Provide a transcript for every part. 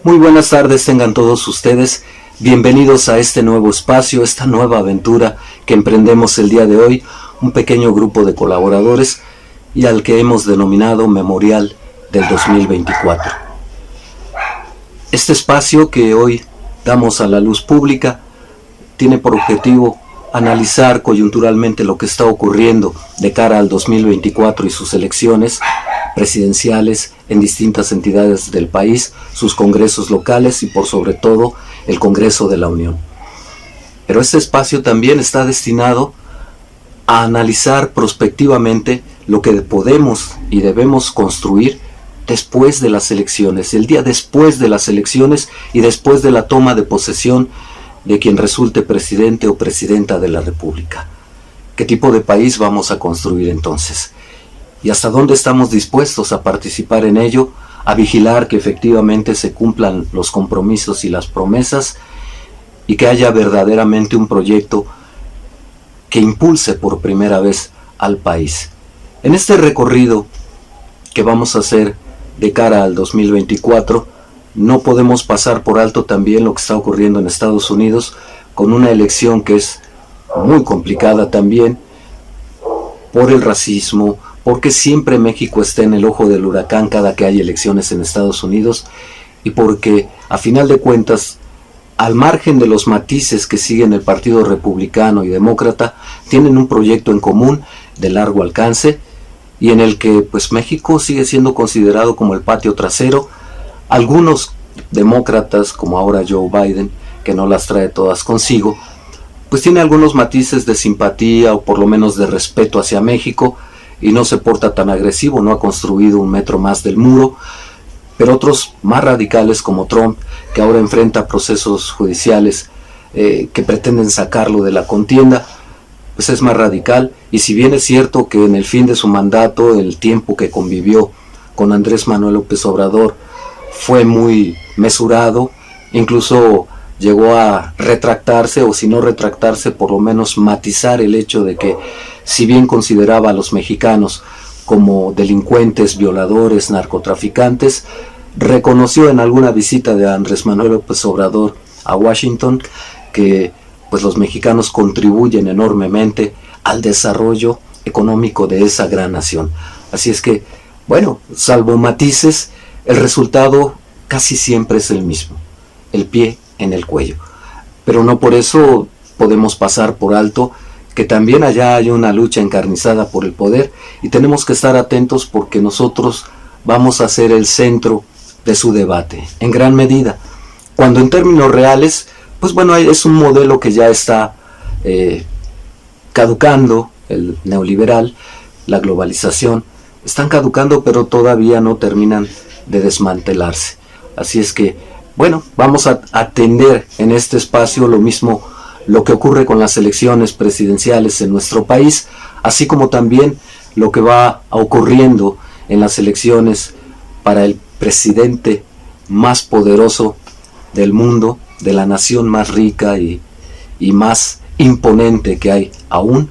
Muy buenas tardes tengan todos ustedes, bienvenidos a este nuevo espacio, esta nueva aventura que emprendemos el día de hoy, un pequeño grupo de colaboradores y al que hemos denominado Memorial del 2024. Este espacio que hoy damos a la luz pública tiene por objetivo analizar coyunturalmente lo que está ocurriendo de cara al 2024 y sus elecciones presidenciales en distintas entidades del país, sus congresos locales y por sobre todo el Congreso de la Unión. Pero este espacio también está destinado a analizar prospectivamente lo que podemos y debemos construir después de las elecciones, el día después de las elecciones y después de la toma de posesión de quien resulte presidente o presidenta de la República. ¿Qué tipo de país vamos a construir entonces? ¿Y hasta dónde estamos dispuestos a participar en ello, a vigilar que efectivamente se cumplan los compromisos y las promesas y que haya verdaderamente un proyecto que impulse por primera vez al país? En este recorrido que vamos a hacer de cara al 2024, no podemos pasar por alto también lo que está ocurriendo en Estados Unidos con una elección que es muy complicada también por el racismo, porque siempre México está en el ojo del huracán cada que hay elecciones en Estados Unidos y porque a final de cuentas, al margen de los matices que siguen el Partido Republicano y Demócrata, tienen un proyecto en común de largo alcance y en el que pues México sigue siendo considerado como el patio trasero. Algunos demócratas, como ahora Joe Biden, que no las trae todas consigo, pues tiene algunos matices de simpatía o por lo menos de respeto hacia México y no se porta tan agresivo, no ha construido un metro más del muro, pero otros más radicales como Trump, que ahora enfrenta procesos judiciales que pretenden sacarlo de la contienda, pues es más radical. Y si bien es cierto que en el fin de su mandato, el tiempo que convivió con Andrés Manuel López Obrador fue muy mesurado, incluso llegó a retractarse, o si no retractarse, por lo menos matizar el hecho de que, si bien consideraba a los mexicanos como delincuentes, violadores, narcotraficantes, reconoció en alguna visita de Andrés Manuel López Obrador a Washington que pues los mexicanos contribuyen enormemente al desarrollo económico de esa gran nación. Así es que, bueno, salvo matices, el resultado casi siempre es el mismo, el pie en el cuello. Pero no por eso podemos pasar por alto que también allá hay una lucha encarnizada por el poder y tenemos que estar atentos porque nosotros vamos a ser el centro de su debate, en gran medida. Cuando en términos reales, pues bueno, es un modelo que ya está caducando, el neoliberal, la globalización, están caducando pero todavía no terminan de desmantelarse. Así es que, bueno, vamos a atender en este espacio lo mismo lo que ocurre con las elecciones presidenciales en nuestro país, así como también lo que va ocurriendo en las elecciones para el presidente más poderoso del mundo, de la nación más rica y más imponente que hay aún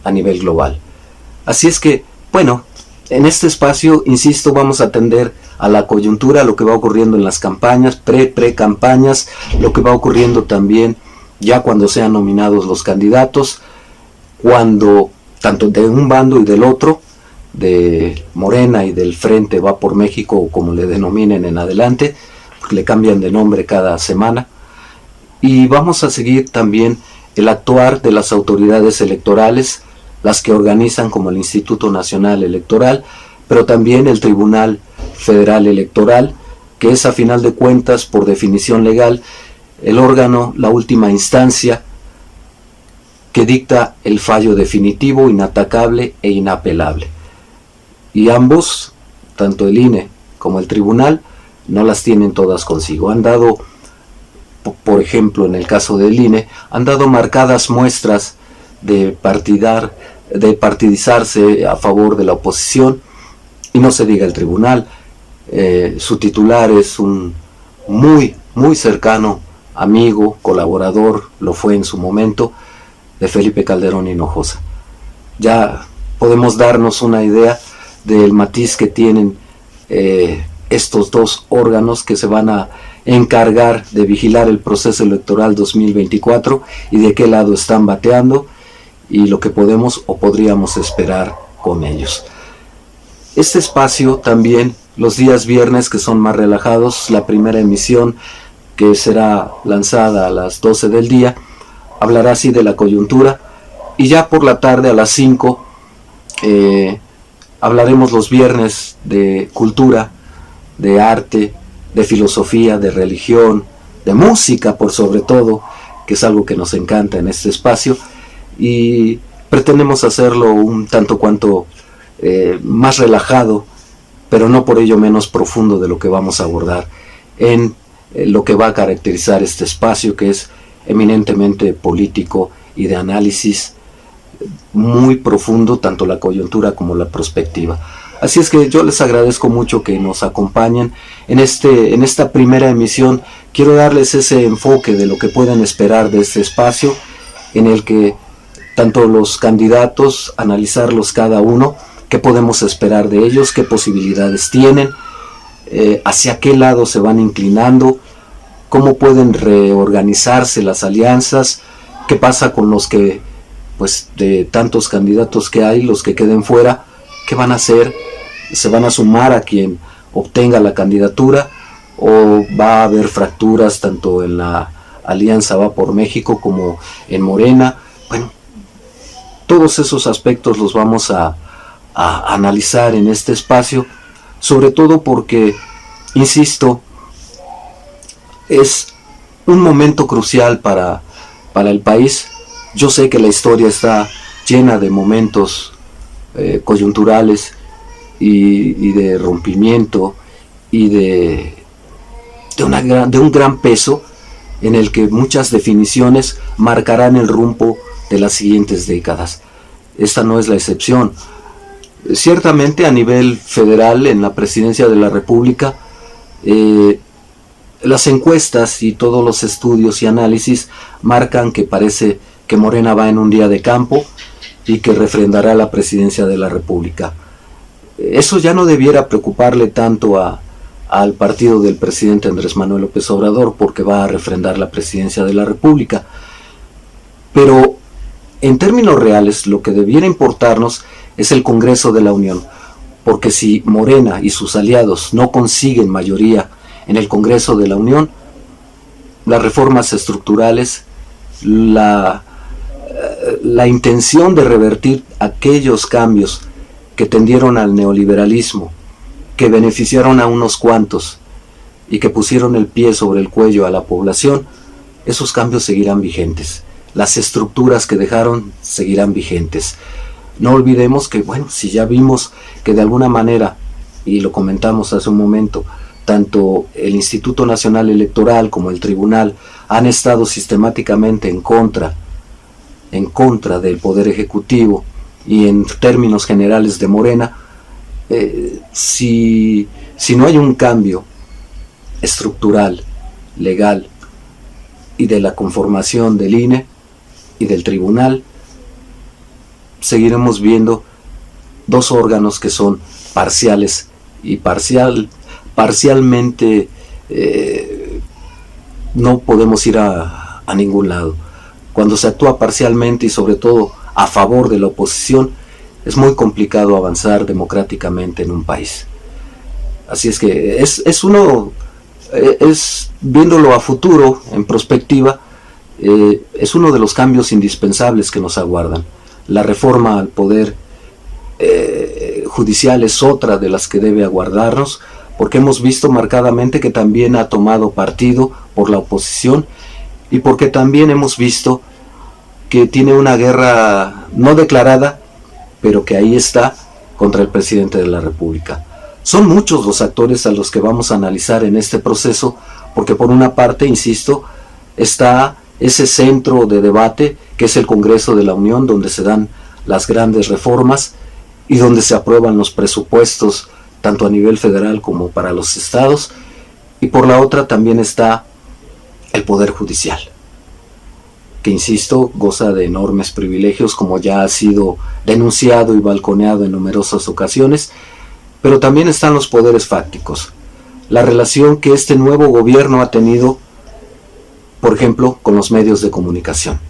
a nivel global. Así es que, bueno, en este espacio, insisto, vamos a atender a la coyuntura, lo que va ocurriendo en las campañas, pre-campañas, lo que va ocurriendo también ya cuando sean nominados los candidatos, cuando tanto de un bando y del otro, de Morena y del Frente Va por México, o como le denominen en adelante, porque le cambian de nombre cada semana, y vamos a seguir también el actuar de las autoridades electorales, las que organizan como el Instituto Nacional Electoral, pero también el Tribunal Federal Electoral, que es a final de cuentas, por definición legal, el órgano, la última instancia que dicta el fallo definitivo, inatacable e inapelable. Y ambos, tanto el INE como el tribunal, no las tienen todas consigo. Han dado, por ejemplo, en el caso del INE, han dado marcadas muestras de partidizarse a favor de la oposición, y no se diga el tribunal. Su titular es un muy cercano amigo, colaborador, lo fue en su momento, de Felipe Calderón Hinojosa. Ya podemos darnos una idea del matiz que tienen estos dos órganos que se van a encargar de vigilar el proceso electoral 2024 y de qué lado están bateando y lo que podemos o podríamos esperar con ellos. Este espacio también, los días viernes que son más relajados, la primera emisión que será lanzada a las 12 del día, hablará así de la coyuntura, y ya por la tarde a las 5 hablaremos los viernes de cultura, de arte, de filosofía, de religión, de música por sobre todo, que es algo que nos encanta en este espacio, y pretendemos hacerlo un tanto cuanto más relajado, pero no por ello menos profundo de lo que vamos a abordar en lo que va a caracterizar este espacio, que es eminentemente político y de análisis muy profundo, tanto la coyuntura como la perspectiva. Así es que yo les agradezco mucho que nos acompañen en esta primera emisión. Quiero darles ese enfoque de lo que pueden esperar de este espacio, en el que tanto los candidatos, analizarlos cada uno, qué podemos esperar de ellos, qué posibilidades tienen, hacia qué lado se van inclinando, cómo pueden reorganizarse las alianzas, qué pasa con los que, pues de tantos candidatos que hay, los que queden fuera, qué van a hacer, se van a sumar a quien obtenga la candidatura o va a haber fracturas tanto en la alianza Va por México como en Morena. Bueno, todos esos aspectos los vamos a analizar en este espacio, sobre todo porque, insisto, es un momento crucial para el país. Yo sé que la historia está llena de momentos coyunturales y de rompimiento y de un gran peso, en el que muchas definiciones marcarán el rumbo de las siguientes décadas. Esta no es la excepción. Ciertamente a nivel federal, en la presidencia de la República, las encuestas y todos los estudios y análisis marcan que parece que Morena va en un día de campo y que refrendará la presidencia de la República. Eso ya no debiera preocuparle tanto al partido del presidente Andrés Manuel López Obrador, porque va a refrendar la presidencia de la República. Pero en términos reales, lo que debiera importarnos es el Congreso de la Unión, porque si Morena y sus aliados no consiguen mayoría en el Congreso de la Unión, las reformas estructurales, la intención de revertir aquellos cambios que tendieron al neoliberalismo, que beneficiaron a unos cuantos y que pusieron el pie sobre el cuello a la población, esos cambios seguirán vigentes. Las estructuras que dejaron seguirán vigentes. No olvidemos que, bueno, si ya vimos que de alguna manera, y lo comentamos hace un momento, tanto el Instituto Nacional Electoral como el Tribunal han estado sistemáticamente en contra del Poder Ejecutivo y en términos generales de Morena, si no hay un cambio estructural, legal y de la conformación del INE y del Tribunal, seguiremos viendo dos órganos que son parciales y parcialmente no podemos ir a ningún lado. Cuando se actúa parcialmente y sobre todo a favor de la oposición, es muy complicado avanzar democráticamente en un país. Así es que es viéndolo a futuro, en perspectiva, es uno de los cambios indispensables que nos aguardan. La reforma al poder judicial es otra de las que debe aguardarnos, porque hemos visto marcadamente que también ha tomado partido por la oposición y porque también hemos visto que tiene una guerra no declarada, pero que ahí está, contra el presidente de la República. Son muchos los actores a los que vamos a analizar en este proceso, porque por una parte, insisto, está ese centro de debate que es el Congreso de la Unión, donde se dan las grandes reformas y donde se aprueban los presupuestos tanto a nivel federal como para los estados, y por la otra también está el Poder Judicial, que, insisto, goza de enormes privilegios, como ya ha sido denunciado y balconeado en numerosas ocasiones, pero también están los poderes fácticos, la relación que este nuevo gobierno ha tenido, por ejemplo, con los medios de comunicación,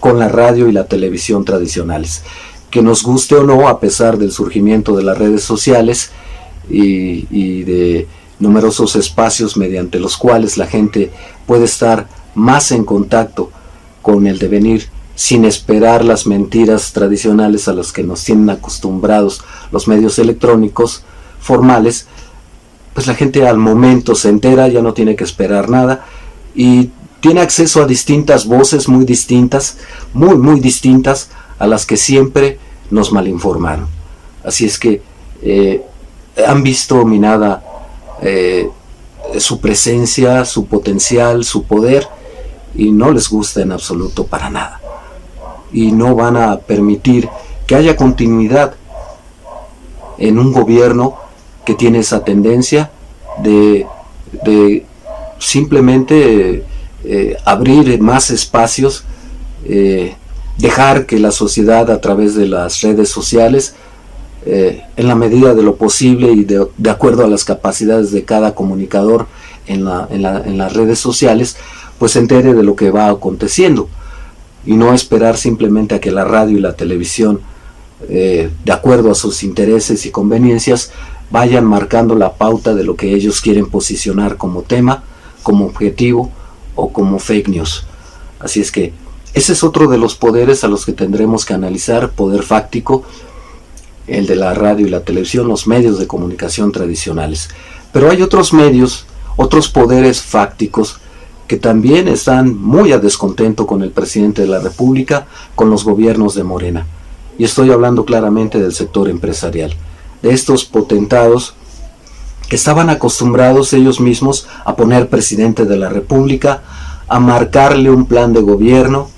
con la radio y la televisión tradicionales. Que nos guste o no, a pesar del surgimiento de las redes sociales y de numerosos espacios mediante los cuales la gente puede estar más en contacto con el devenir sin esperar las mentiras tradicionales a las que nos tienen acostumbrados los medios electrónicos formales, pues la gente al momento se entera, ya no tiene que esperar nada y tiene acceso a distintas voces muy distintas, muy distintas a las que siempre nos malinformaron. Así es que han visto minada su presencia, su potencial, su poder, y no les gusta en absoluto para nada. Y no van a permitir que haya continuidad en un gobierno que tiene esa tendencia de simplemente abrir más espacios, dejar que la sociedad a través de las redes sociales, en la medida de lo posible y de acuerdo a las capacidades de cada comunicador en las redes sociales, pues se entere de lo que va aconteciendo y no esperar simplemente a que la radio y la televisión, de acuerdo a sus intereses y conveniencias, vayan marcando la pauta de lo que ellos quieren posicionar como tema, como objetivo o como fake news. Así es que ese es otro de los poderes a los que tendremos que analizar, poder fáctico, el de la radio y la televisión, los medios de comunicación tradicionales. Pero hay otros medios, otros poderes fácticos que también están muy a descontento con el presidente de la República, con los gobiernos de Morena. Y estoy hablando claramente del sector empresarial, de estos potentados que estaban acostumbrados ellos mismos a poner presidente de la República, a marcarle un plan de gobierno,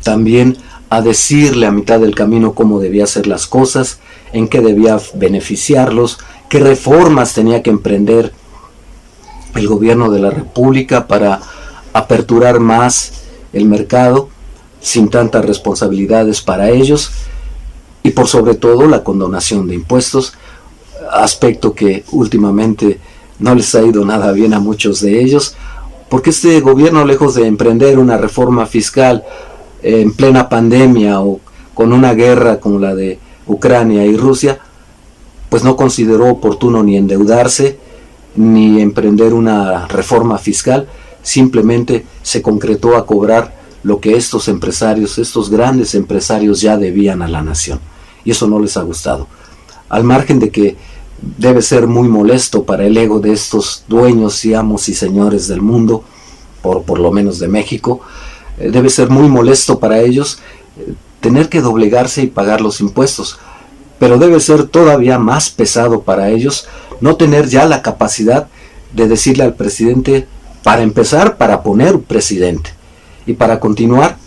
también a decirle a mitad del camino cómo debía hacer las cosas, en qué debía beneficiarlos, qué reformas tenía que emprender el gobierno de la República para aperturar más el mercado sin tantas responsabilidades para ellos, y por sobre todo la condonación de impuestos, aspecto que últimamente no les ha ido nada bien a muchos de ellos, porque este gobierno, lejos de emprender una reforma fiscal en plena pandemia o con una guerra como la de Ucrania y Rusia, pues no consideró oportuno ni endeudarse ni emprender una reforma fiscal, simplemente se concretó a cobrar lo que estos empresarios, estos grandes empresarios ya debían a la nación, y eso no les ha gustado. Al margen de que debe ser muy molesto para el ego de estos dueños y amos y señores del mundo, por lo menos de México, debe ser muy molesto para ellos tener que doblegarse y pagar los impuestos, pero debe ser todavía más pesado para ellos no tener ya la capacidad de decirle al presidente, para empezar, para poner un presidente, y para continuar,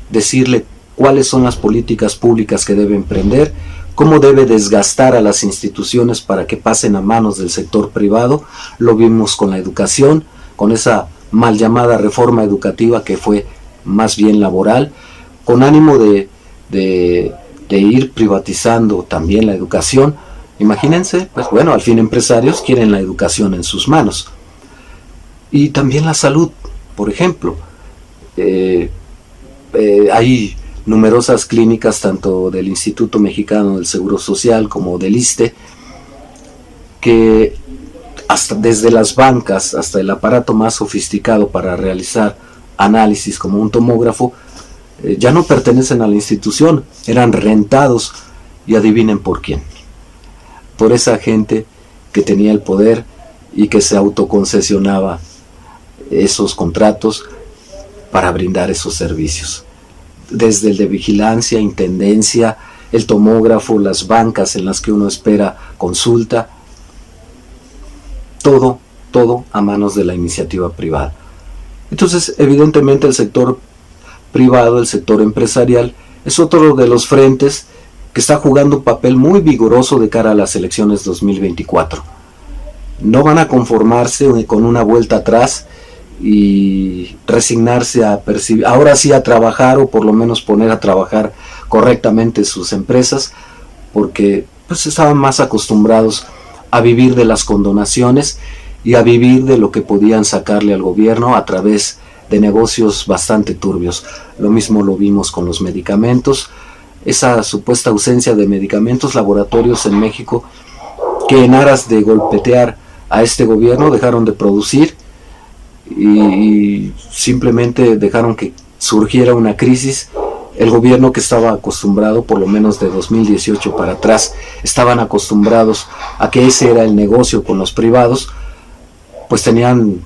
decirle cuáles son las políticas públicas que debe emprender, cómo debe desgastar a las instituciones para que pasen a manos del sector privado. Lo vimos con la educación, con esa mal llamada reforma educativa que fue más bien laboral, con ánimo de ir privatizando también la educación. Imagínense, pues bueno, al fin empresarios quieren la educación en sus manos. Y también la salud, por ejemplo. Hay numerosas clínicas, tanto del Instituto Mexicano del Seguro Social como del ISSSTE, que hasta desde las bancas hasta el aparato más sofisticado para realizar análisis como un tomógrafo, ya no pertenecen a la institución, eran rentados, y adivinen por quién. Por esa gente que tenía el poder y que se autoconcesionaba esos contratos para brindar esos servicios. Desde el de vigilancia, intendencia, el tomógrafo, las bancas en las que uno espera consulta, todo a manos de la iniciativa privada. Entonces, evidentemente el sector privado, el sector empresarial, es otro de los frentes que está jugando un papel muy vigoroso de cara a las elecciones 2024. No van a conformarse con una vuelta atrás y resignarse a percibir, ahora sí a trabajar, o por lo menos poner a trabajar correctamente sus empresas, porque pues estaban más acostumbrados a vivir de las condonaciones y a vivir de lo que podían sacarle al gobierno a través de negocios bastante turbios. Lo mismo lo vimos con los medicamentos, esa supuesta ausencia de medicamentos, laboratorios en México que en aras de golpetear a este gobierno dejaron de producir y simplemente dejaron que surgiera una crisis. El gobierno, que estaba acostumbrado, por lo menos de 2018 para atrás, estaban acostumbrados a que ese era el negocio con los privados, pues tenían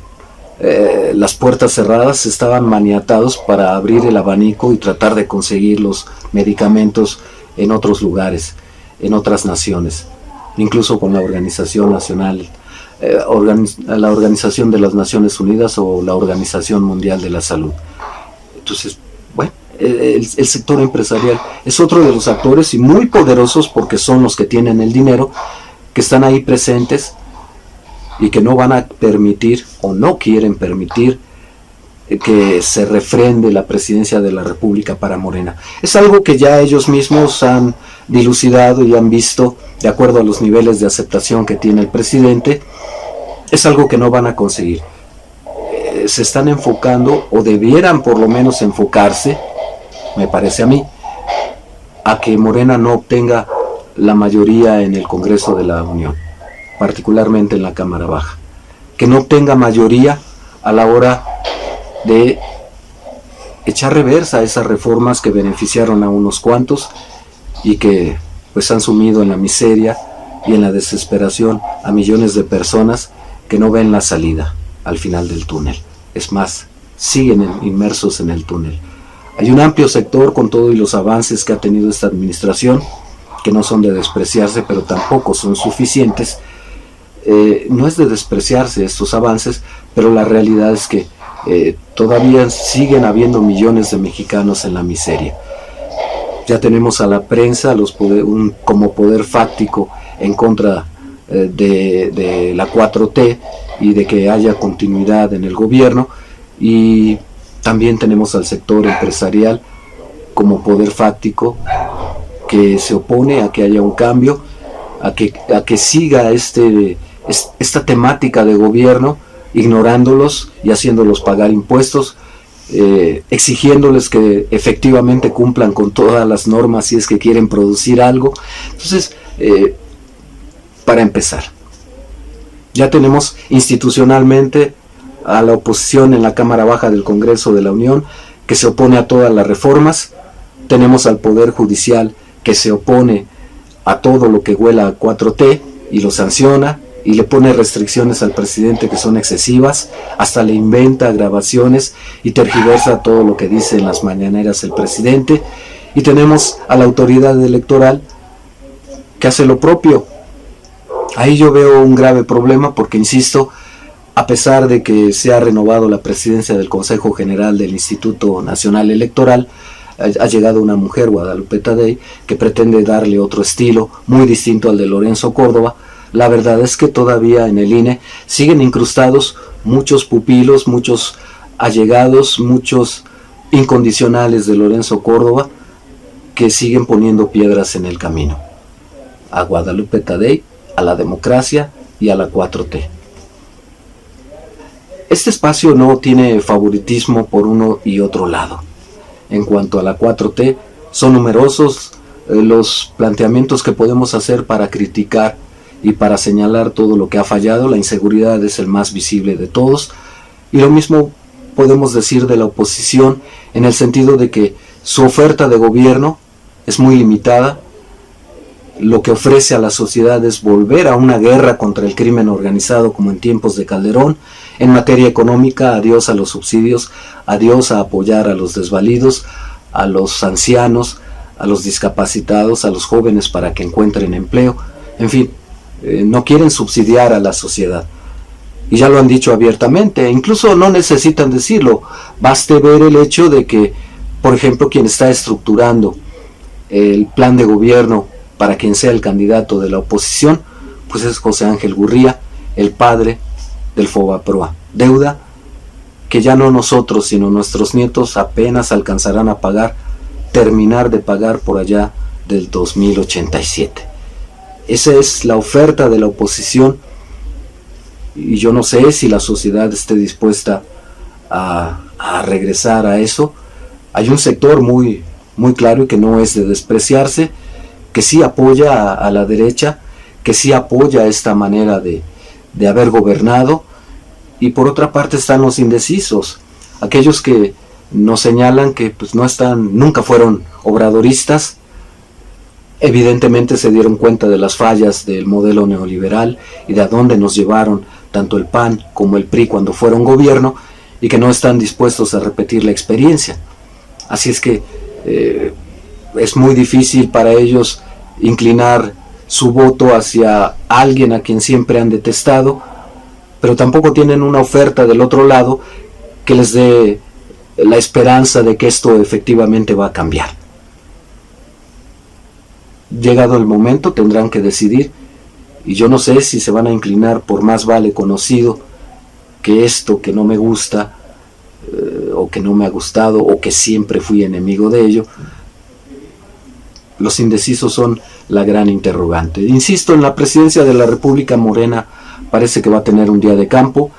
las puertas cerradas, estaban maniatados para abrir el abanico y tratar de conseguir los medicamentos en otros lugares, en otras naciones, incluso con la Organización Nacional, la Organización de las Naciones Unidas o la Organización Mundial de la Salud. Entonces, bueno, el sector empresarial es otro de los actores y muy poderosos, porque son los que tienen el dinero, que están ahí presentes y que no van a permitir o no quieren permitir que se refrende la presidencia de la República para Morena. Es algo que ya ellos mismos han dilucidado y han visto, de acuerdo a los niveles de aceptación que tiene el presidente. Es algo que no van a conseguir. Se están enfocando, o debieran por lo menos enfocarse, me parece a mí, a que Morena no obtenga la mayoría en el Congreso de la Unión, particularmente en la Cámara Baja, que no obtenga mayoría a la hora de echar reversa a esas reformas que beneficiaron a unos cuantos y que pues han sumido en la miseria y en la desesperación a millones de personas que no ven la salida al final del túnel. Es más, siguen inmersos en el túnel. Hay un amplio sector, con todo y los avances que ha tenido esta administración, que no son de despreciarse, pero tampoco son suficientes. No es de despreciarse estos avances, pero la realidad es que todavía siguen habiendo millones de mexicanos en la miseria. Ya tenemos a la prensa como poder fáctico en contra de la 4T y de que haya continuidad en el gobierno, y también tenemos al sector empresarial como poder fáctico que se opone a que haya un cambio, a que siga esta temática de gobierno, ignorándolos y haciéndolos pagar impuestos, exigiéndoles que efectivamente cumplan con todas las normas si es que quieren producir algo. Entonces, para empezar, ya tenemos institucionalmente a la oposición en la Cámara Baja del Congreso de la Unión, que se opone a todas las reformas. Tenemos al Poder Judicial, que se opone a todo lo que huela a 4T y lo sanciona y le pone restricciones al presidente que son excesivas, hasta le inventa grabaciones y tergiversa todo lo que dice en las mañaneras el presidente. Y tenemos a la autoridad electoral, que hace lo propio. Ahí yo veo un grave problema, porque insisto, a pesar de que se ha renovado la presidencia del Consejo General del Instituto Nacional Electoral, ha llegado una mujer, Guadalupe Tadei, que pretende darle otro estilo muy distinto al de Lorenzo Córdoba. La verdad es que todavía en el INE siguen incrustados muchos pupilos, muchos allegados, muchos incondicionales de Lorenzo Córdoba, que siguen poniendo piedras en el camino a Guadalupe Tadei, a la democracia y a la 4T. Este espacio no tiene favoritismo por uno y otro lado. En cuanto a la 4T, son numerosos los planteamientos que podemos hacer para criticar y para señalar todo lo que ha fallado. La inseguridad es el más visible de todos, y lo mismo podemos decir de la oposición, en el sentido de que su oferta de gobierno es muy limitada. Lo que ofrece a la sociedad es volver a una guerra contra el crimen organizado como en tiempos de Calderón. En materia económica, adiós a los subsidios, adiós a apoyar a los desvalidos, a los ancianos, a los discapacitados, a los jóvenes para que encuentren empleo. En fin, no quieren subsidiar a la sociedad. Y ya lo han dicho abiertamente, incluso no necesitan decirlo. Baste ver el hecho de que, por ejemplo, quien está estructurando el plan de gobierno para quien sea el candidato de la oposición, pues es José Ángel Gurría, el padre del Fobaproa. Deuda que ya no nosotros, sino nuestros nietos apenas alcanzarán a terminar de pagar por allá del 2087. Esa es la oferta de la oposición y yo no sé si la sociedad esté dispuesta a regresar a eso. Hay un sector muy claro y que no es de despreciarse, que sí apoya a la derecha, que sí apoya esta manera de haber gobernado, y por otra parte están los indecisos, aquellos que nos señalan que pues nunca fueron obradoristas, evidentemente se dieron cuenta de las fallas del modelo neoliberal y de a dónde nos llevaron tanto el PAN como el PRI cuando fueron gobierno, y que no están dispuestos a repetir la experiencia. Así es que es muy difícil para ellos inclinar su voto hacia alguien a quien siempre han detestado, pero tampoco tienen una oferta del otro lado que les dé la esperanza de que esto efectivamente va a cambiar. Llegado el momento tendrán que decidir, y yo no sé si se van a inclinar por más vale conocido que esto que no me gusta, o que no me ha gustado, o que siempre fui enemigo de ello. Los indecisos son la gran interrogante. Insisto, en la presidencia de la República, Morena parece que va a tener un día de campo.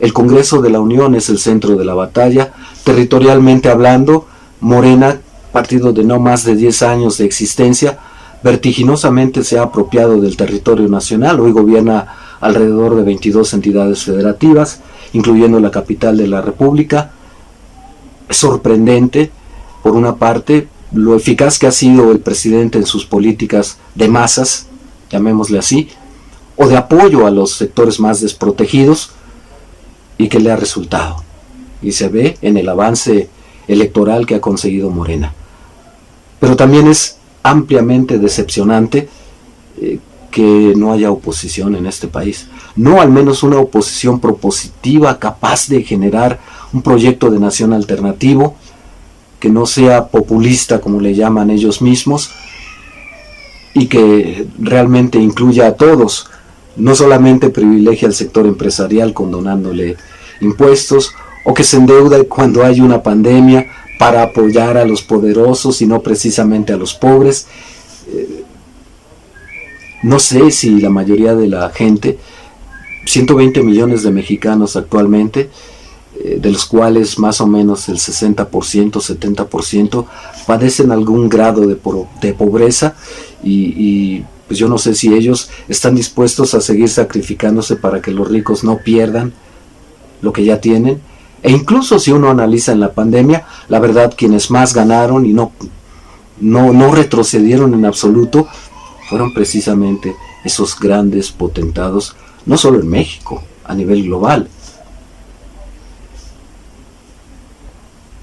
El Congreso de la Unión es el centro de la batalla. Territorialmente hablando, Morena, partido de no más de 10 años de existencia, vertiginosamente se ha apropiado del territorio nacional. Hoy gobierna alrededor de 22 entidades federativas, incluyendo la capital de la República. Es sorprendente, por una parte, lo eficaz que ha sido el presidente en sus políticas de masas, llamémosle así, o de apoyo a los sectores más desprotegidos, y que le ha resultado. Y se ve en el avance electoral que ha conseguido Morena. Pero también es ampliamente decepcionante que no haya oposición en este país. No al menos una oposición propositiva, capaz de generar un proyecto de nación alternativo, que no sea populista como le llaman ellos mismos, y que realmente incluya a todos, no solamente privilegia al sector empresarial condonándole impuestos, o que se endeuda cuando hay una pandemia para apoyar a los poderosos y no precisamente a los pobres. No sé si la mayoría de la gente, 120 millones de mexicanos actualmente, de los cuales más o menos el 60%, 70% padecen algún grado de pobreza, y pues yo no sé si ellos están dispuestos a seguir sacrificándose para que los ricos no pierdan lo que ya tienen. E incluso si uno analiza en la pandemia, la verdad quienes más ganaron y no retrocedieron en absoluto fueron precisamente esos grandes potentados, no solo en México, a nivel global.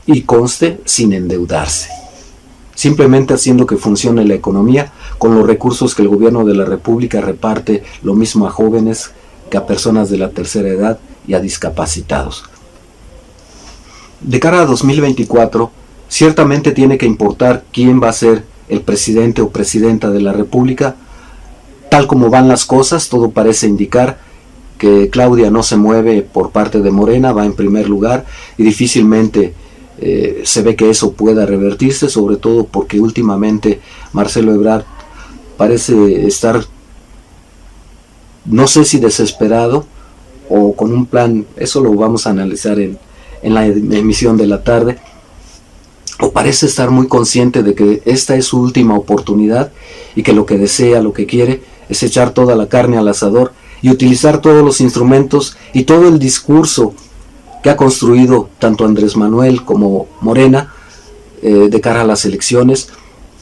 Y conste, sin endeudarse, simplemente haciendo que funcione la economía con los recursos que el gobierno de la República reparte, lo mismo a jóvenes que a personas de la tercera edad y a discapacitados. De cara a 2024, ciertamente tiene que importar quién va a ser el presidente o presidenta de la República. Tal como van las cosas, todo parece indicar que Claudia no se mueve por parte de Morena, va en primer lugar, y difícilmente se ve que eso pueda revertirse, sobre todo porque últimamente Marcelo Ebrard parece estar, no sé si desesperado o con un plan, eso lo vamos a analizar en la emisión de la tarde, o parece estar muy consciente de que esta es su última oportunidad y que lo que desea, lo que quiere, es echar toda la carne al asador y utilizar todos los instrumentos y todo el discurso que ha construido tanto Andrés Manuel como Morena de cara a las elecciones: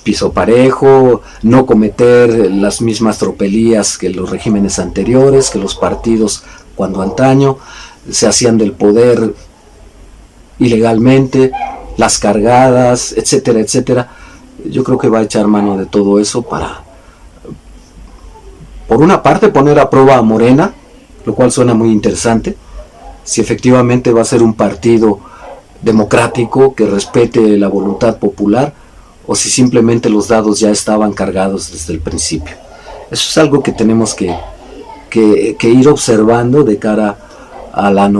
piso parejo, no cometer las mismas tropelías que los regímenes anteriores, que los partidos cuando antaño se hacían del poder ilegalmente, las cargadas, etcétera, etcétera. Yo creo que va a echar mano de todo eso para, por una parte, poner a prueba a Morena, lo cual suena muy interesante, si efectivamente va a ser un partido democrático que respete la voluntad popular, o si simplemente los dados ya estaban cargados desde el principio. Eso es algo que tenemos que ir observando de cara al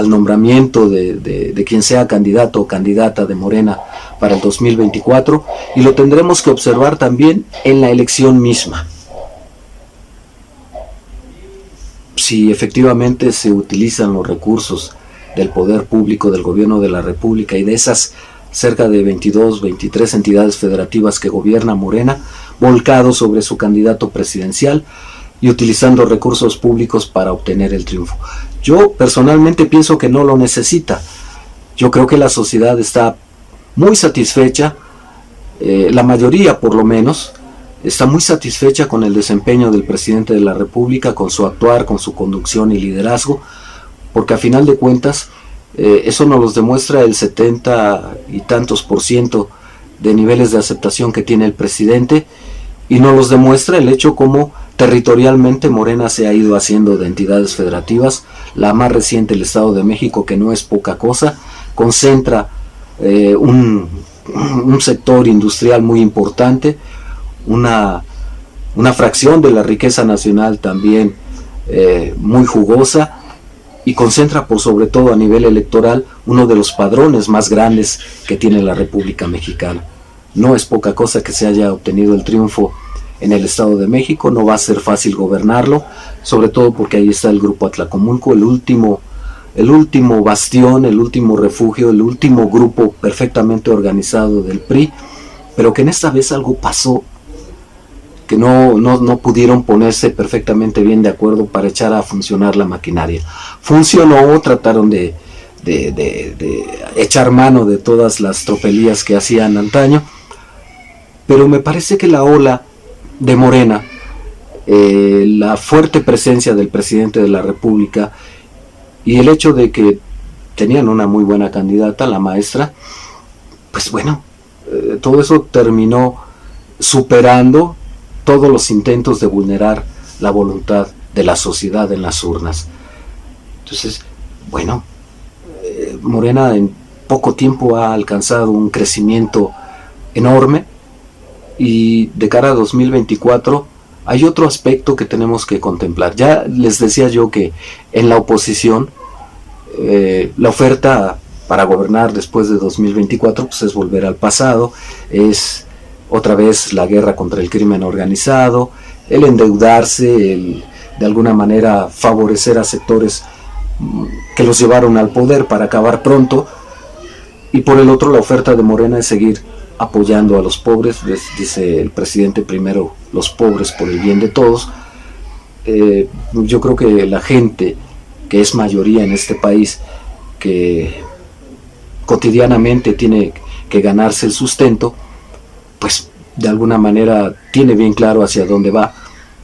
nombramiento de quien sea candidato o candidata de Morena para el 2024, y lo tendremos que observar también en la elección misma. si efectivamente se utilizan los recursos del poder público, del gobierno de la República y de esas cerca de 22, 23 entidades federativas que gobierna Morena, volcados sobre su candidato presidencial y utilizando recursos públicos para obtener el triunfo. Yo personalmente pienso que no lo necesita. Yo creo que la sociedad está muy satisfecha, la mayoría por lo menos, está muy satisfecha con el desempeño del presidente de la República, con su actuar, con su conducción y liderazgo, porque a final de cuentas eso nos los demuestra el 70 y tantos % de niveles de aceptación que tiene el presidente, y nos los demuestra el hecho como territorialmente Morena se ha ido haciendo de entidades federativas. La más reciente, el Estado de México, que no es poca cosa, concentra un sector industrial muy importante, una fracción de la riqueza nacional también muy jugosa, y concentra por sobre todo a nivel electoral uno de los padrones más grandes que tiene la República Mexicana. No es poca cosa que se haya obtenido el triunfo en el Estado de México. No va a ser fácil gobernarlo, sobre todo porque ahí está el Grupo Atlacomulco, el último bastión, el último refugio, el último grupo perfectamente organizado del PRI, pero que en esta vez algo pasó, que no pudieron ponerse perfectamente bien de acuerdo para echar a funcionar la maquinaria. Funcionó, trataron de echar mano de todas las tropelías que hacían antaño, pero me parece que la ola de Morena, la fuerte presencia del presidente de la República y el hecho de que tenían una muy buena candidata, la maestra, pues bueno, todo eso terminó superando todos los intentos de vulnerar la voluntad de la sociedad en las urnas. Entonces, bueno, Morena en poco tiempo ha alcanzado un crecimiento enorme, y de cara a 2024 hay otro aspecto que tenemos que contemplar. Ya les decía yo que en la oposición la oferta para gobernar después de 2024 pues es volver al pasado, es otra vez la guerra contra el crimen organizado, el endeudarse, el de alguna manera favorecer a sectores que los llevaron al poder para acabar pronto, y por el otro la oferta de Morena es seguir apoyando a los pobres. Dice el presidente: primero los pobres por el bien de todos. Yo creo que la gente, que es mayoría en este país, que cotidianamente tiene que ganarse el sustento, pues de alguna manera tiene bien claro hacia dónde va,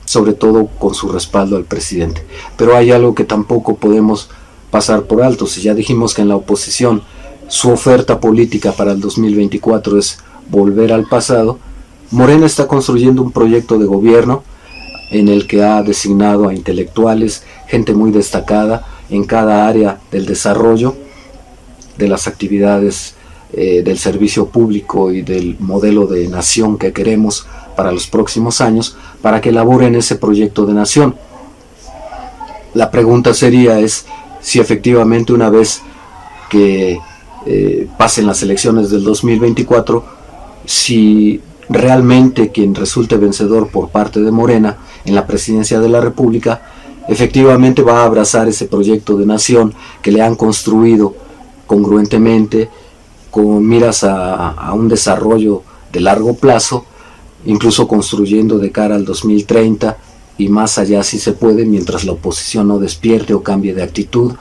sobre todo con su respaldo al presidente. Pero hay algo que tampoco podemos pasar por alto. Si ya dijimos que en la oposición su oferta política para el 2024 es volver al pasado, Morena está construyendo un proyecto de gobierno en el que ha designado a intelectuales, gente muy destacada en cada área del desarrollo, de las actividades del servicio público y del modelo de nación que queremos para los próximos años, para que elaboren ese proyecto de nación. La pregunta sería si efectivamente, una vez que pasen las elecciones del 2024, si realmente quien resulte vencedor por parte de Morena en la presidencia de la República efectivamente va a abrazar ese proyecto de nación que le han construido congruentemente, con miras a un desarrollo de largo plazo, incluso construyendo de cara al 2030 y más allá si se puede, mientras la oposición no despierte o cambie de actitud,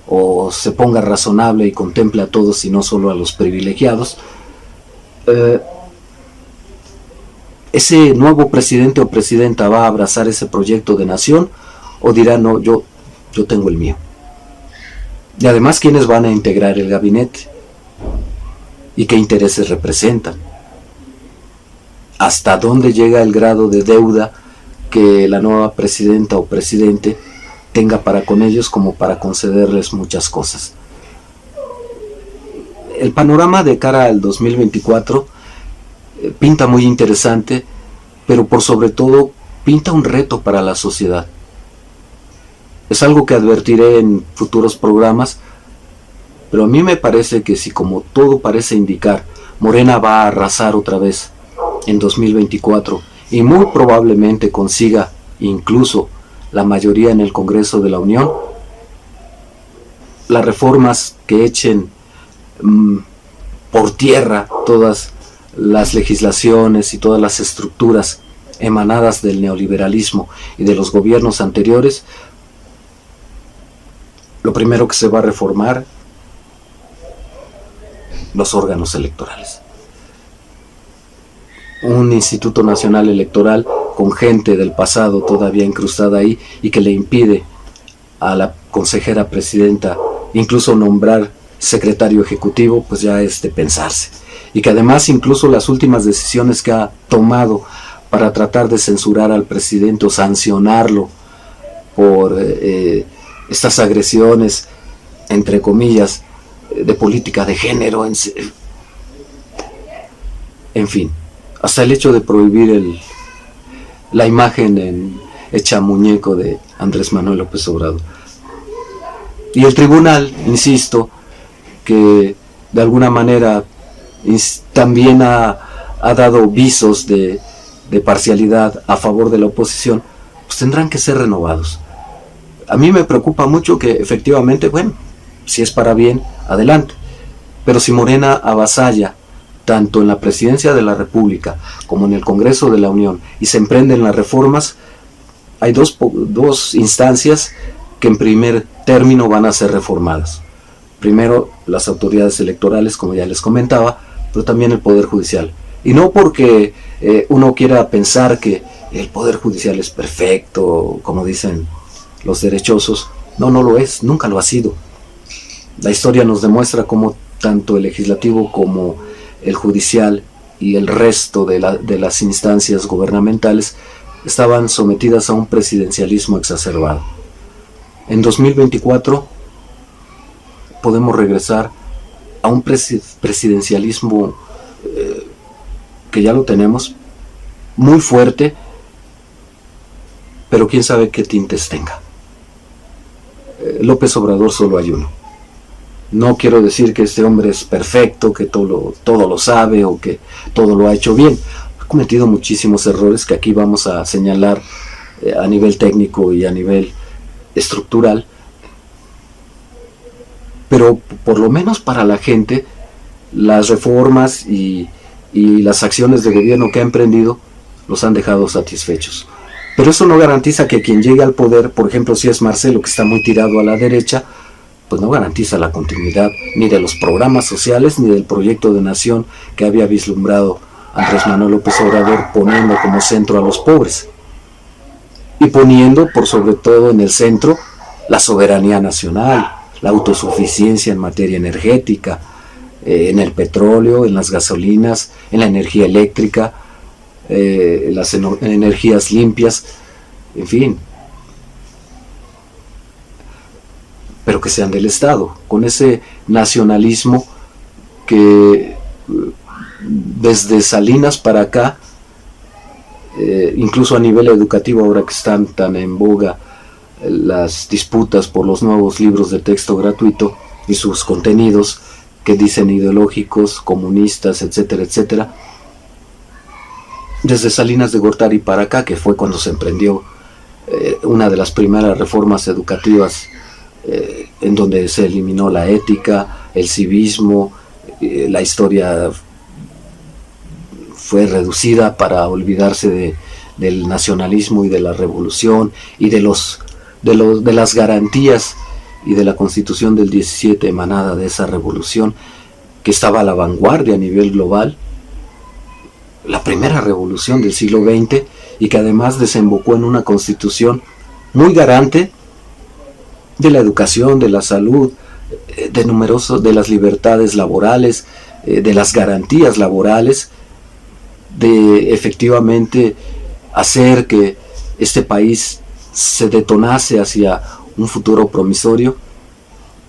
o se ponga razonable y contemple a todos y no solo a los privilegiados. ¿Ese nuevo presidente o presidenta va a abrazar ese proyecto de nación, o dirá: no, yo tengo el mío? Y además, ¿quiénes van a integrar el gabinete? ¿Y qué intereses representan? ¿Hasta dónde llega el grado de deuda que la nueva presidenta o presidente tenga para con ellos, como para concederles muchas cosas? El panorama de cara al 2024 pinta muy interesante, pero por sobre todo pinta un reto para la sociedad. Es algo que advertiré en futuros programas, pero a mí me parece que si, como todo parece indicar, Morena va a arrasar otra vez en 2024 y muy probablemente consiga incluso la mayoría en el Congreso de la Unión, las reformas que echen por tierra todas las legislaciones y todas las estructuras emanadas del neoliberalismo y de los gobiernos anteriores, lo primero que se va a reformar, los órganos electorales. Un Instituto Nacional Electoral con gente del pasado todavía incrustada ahí y que le impide a la consejera presidenta incluso nombrar secretario ejecutivo, pues ya es de pensarse. Y que además incluso las últimas decisiones que ha tomado para tratar de censurar al presidente o sancionarlo por estas agresiones, entre comillas, de política de género, en fin, hasta el hecho de prohibir la imagen hecha muñeco de Andrés Manuel López Obrador. Y el tribunal, insisto, que de alguna manera también ha dado visos de parcialidad a favor de la oposición, pues tendrán que ser renovados. A mí me preocupa mucho que efectivamente, bueno, si es para bien, adelante. Pero si Morena avasalla tanto en la presidencia de la República como en el Congreso de la Unión y se emprenden las reformas, hay dos instancias que en primer término van a ser reformadas. Primero, las autoridades electorales, como ya les comentaba, pero también el Poder Judicial. Y no porque uno quiera pensar que el Poder Judicial es perfecto, como dicen los derechosos. No, no lo es, nunca lo ha sido. La historia nos demuestra cómo tanto el legislativo como el judicial y el resto de las instancias gubernamentales estaban sometidas a un presidencialismo exacerbado. En 2024 podemos regresar a un presidencialismo que ya lo tenemos, muy fuerte, pero quién sabe qué tintes tenga. López Obrador solo hay uno. No quiero decir que este hombre es perfecto, que todo lo sabe o que todo lo ha hecho bien. Ha cometido muchísimos errores que aquí vamos a señalar a nivel técnico y a nivel estructural, pero por lo menos para la gente las reformas y las acciones de gobierno que ha emprendido los han dejado satisfechos. Pero eso no garantiza que quien llegue al poder, por ejemplo si es Marcelo, que está muy tirado a la derecha, pues no garantiza la continuidad ni de los programas sociales ni del proyecto de nación que había vislumbrado Andrés Manuel López Obrador, poniendo como centro a los pobres y poniendo por sobre todo en el centro la soberanía nacional, la autosuficiencia en materia energética, en el petróleo, en las gasolinas, en la energía eléctrica, las energías limpias, en fin, pero que sean del Estado, con ese nacionalismo que desde Salinas para acá, incluso a nivel educativo, ahora que están tan en boga las disputas por los nuevos libros de texto gratuito y sus contenidos que dicen ideológicos, comunistas, etcétera, etcétera, desde Salinas de Gortari para acá, que fue cuando se emprendió una de las primeras reformas educativas en donde se eliminó la ética, el civismo, la historia fue reducida para olvidarse del nacionalismo y de la revolución y de las garantías y de la Constitución del 17 emanada de esa revolución que estaba a la vanguardia a nivel global, la primera revolución del siglo XX, y que además desembocó en una Constitución muy garante de la educación, de la salud, de las libertades laborales, de las garantías laborales, de efectivamente hacer que este país se detonase hacia un futuro promisorio,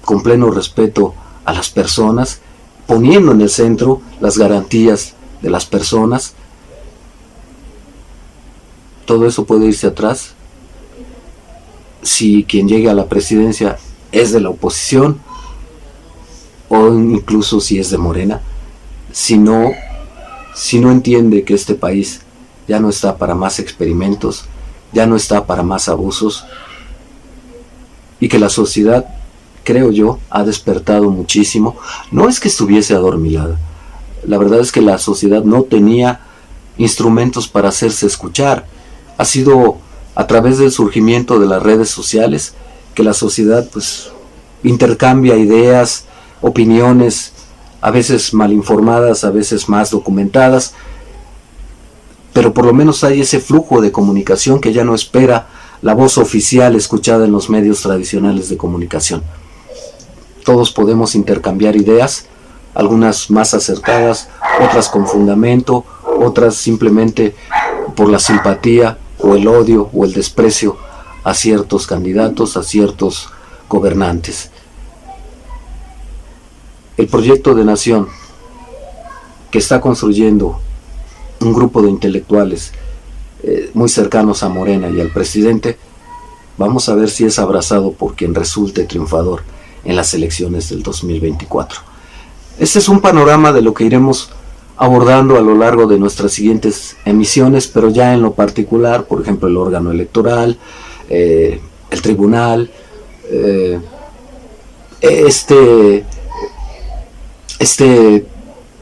con pleno respeto a las personas, poniendo en el centro las garantías de las personas. Todo eso puede irse atrás si quien llegue a la presidencia es de la oposición o incluso si es de Morena, si no entiende que este país ya no está para más experimentos, ya no está para más abusos, y que la sociedad, creo yo, ha despertado muchísimo. No es que estuviese adormilada, la verdad es que la sociedad no tenía instrumentos para hacerse escuchar. Ha sido a través del surgimiento de las redes sociales que la sociedad pues intercambia ideas, opiniones, a veces mal informadas, a veces más documentadas, pero por lo menos hay ese flujo de comunicación que ya no espera la voz oficial escuchada en los medios tradicionales de comunicación. Todos podemos intercambiar ideas, algunas más acertadas, otras con fundamento, otras simplemente por la simpatía o el odio o el desprecio a ciertos candidatos, a ciertos gobernantes. El proyecto de nación que está construyendo un grupo de intelectuales muy cercanos a Morena y al presidente, vamos a ver si es abrazado por quien resulte triunfador en las elecciones del 2024. Este es un panorama de lo que iremos abordando a lo largo de nuestras siguientes emisiones, pero ya en lo particular, por ejemplo, el órgano electoral, el tribunal, este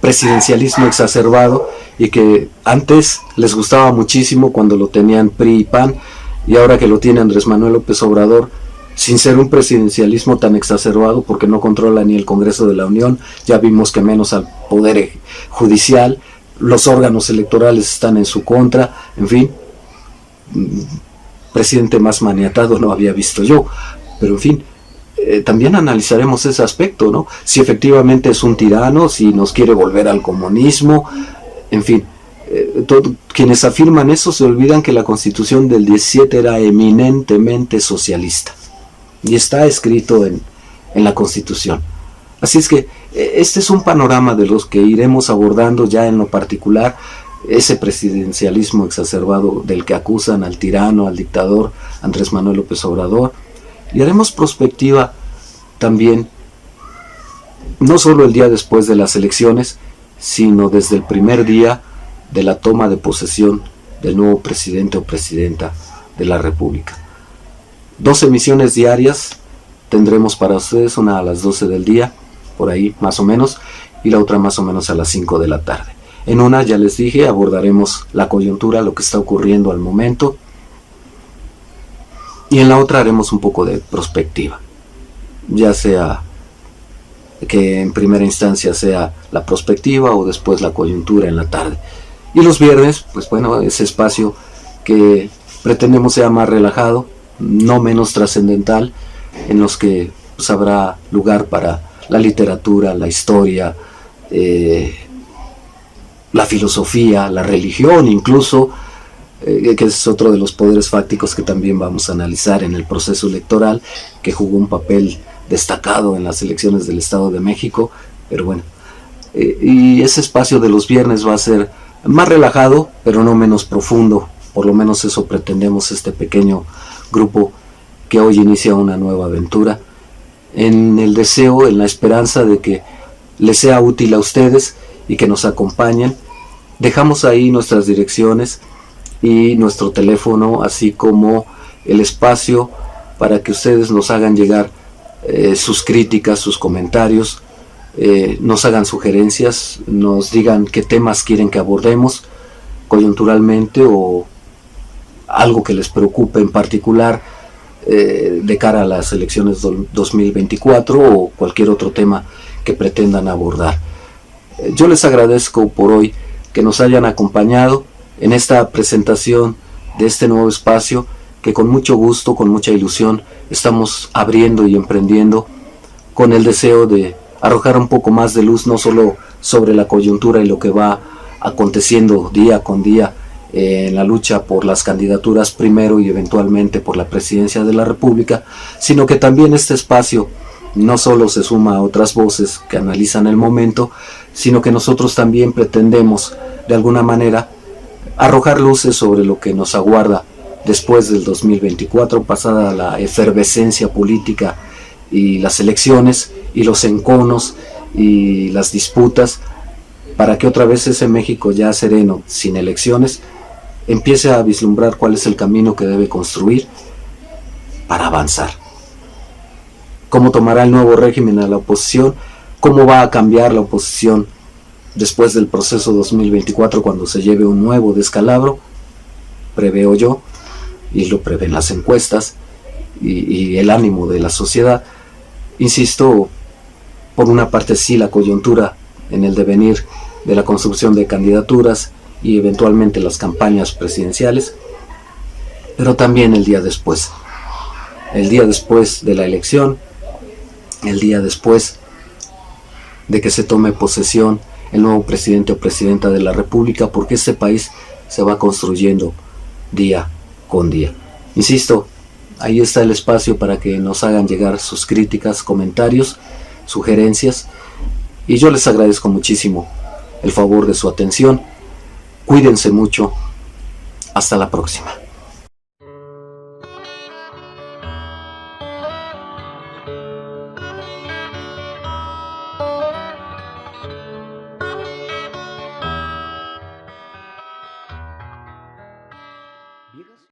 presidencialismo exacerbado y que antes les gustaba muchísimo cuando lo tenían PRI y PAN, y ahora que lo tiene Andrés Manuel López Obrador, sin ser un presidencialismo tan exacerbado porque no controla ni el Congreso de la Unión, ya vimos que menos al Poder Judicial, los órganos electorales están en su contra, en fin, presidente más maniatado no había visto yo, pero en fin, también analizaremos ese aspecto, ¿no? Si efectivamente es un tirano, si nos quiere volver al comunismo, en fin, quienes afirman eso se olvidan que la Constitución del 17 era eminentemente socialista y está escrito en la Constitución. Así es que este es un panorama de los que iremos abordando ya en lo particular, ese presidencialismo exacerbado del que acusan al tirano, al dictador Andrés Manuel López Obrador, y haremos prospectiva también, no solo el día después de las elecciones, sino desde el primer día de la toma de posesión del nuevo presidente o presidenta de la República. 2 emisiones diarias tendremos para ustedes, una a las 12 del día, por ahí más o menos, y la otra más o menos a las 5 de la tarde. En una, ya les dije, abordaremos la coyuntura, lo que está ocurriendo al momento, y en la otra haremos un poco de prospectiva, ya sea que en primera instancia sea la prospectiva o después la coyuntura en la tarde. Y los viernes, pues bueno, ese espacio que pretendemos sea más relajado, no menos trascendental, en los que pues habrá lugar para la literatura, la historia, la filosofía, la religión incluso, que es otro de los poderes fácticos que también vamos a analizar en el proceso electoral, que jugó un papel destacado en las elecciones del Estado de México, pero bueno, y ese espacio de los viernes va a ser más relajado, pero no menos profundo, por lo menos eso pretendemos este pequeño grupo que hoy inicia una nueva aventura, en el deseo, en la esperanza de que les sea útil a ustedes y que nos acompañen. Dejamos ahí nuestras direcciones y nuestro teléfono, así como el espacio para que ustedes nos hagan llegar sus críticas, sus comentarios, nos hagan sugerencias, nos digan qué temas quieren que abordemos coyunturalmente o algo que les preocupe en particular de cara a las elecciones 2024 o cualquier otro tema que pretendan abordar. Yo les agradezco por hoy que nos hayan acompañado en esta presentación de este nuevo espacio que con mucho gusto, con mucha ilusión estamos abriendo y emprendiendo, con el deseo de arrojar un poco más de luz no solo sobre la coyuntura y lo que va aconteciendo día con día en la lucha por las candidaturas primero y eventualmente por la presidencia de la República, sino que también este espacio no solo se suma a otras voces que analizan el momento, sino que nosotros también pretendemos de alguna manera arrojar luces sobre lo que nos aguarda después del 2024, pasada la efervescencia política y las elecciones y los enconos y las disputas, para que otra vez ese México ya sereno, sin elecciones, empiece a vislumbrar cuál es el camino que debe construir para avanzar. cómo tomará el nuevo régimen a la oposición, cómo va a cambiar la oposición después del proceso 2024 cuando se lleve un nuevo descalabro, preveo yo, y lo prevén las encuestas y el ánimo de la sociedad. Insisto, por una parte sí la coyuntura en el devenir de la construcción de candidaturas y eventualmente las campañas presidenciales, pero también el día después de la elección, el día después de que se tome posesión el nuevo presidente o presidenta de la República, porque este país se va construyendo día con día. Insisto, ahí está el espacio para que nos hagan llegar sus críticas, comentarios, sugerencias, y yo les agradezco muchísimo el favor de su atención. Cuídense mucho. Hasta la próxima.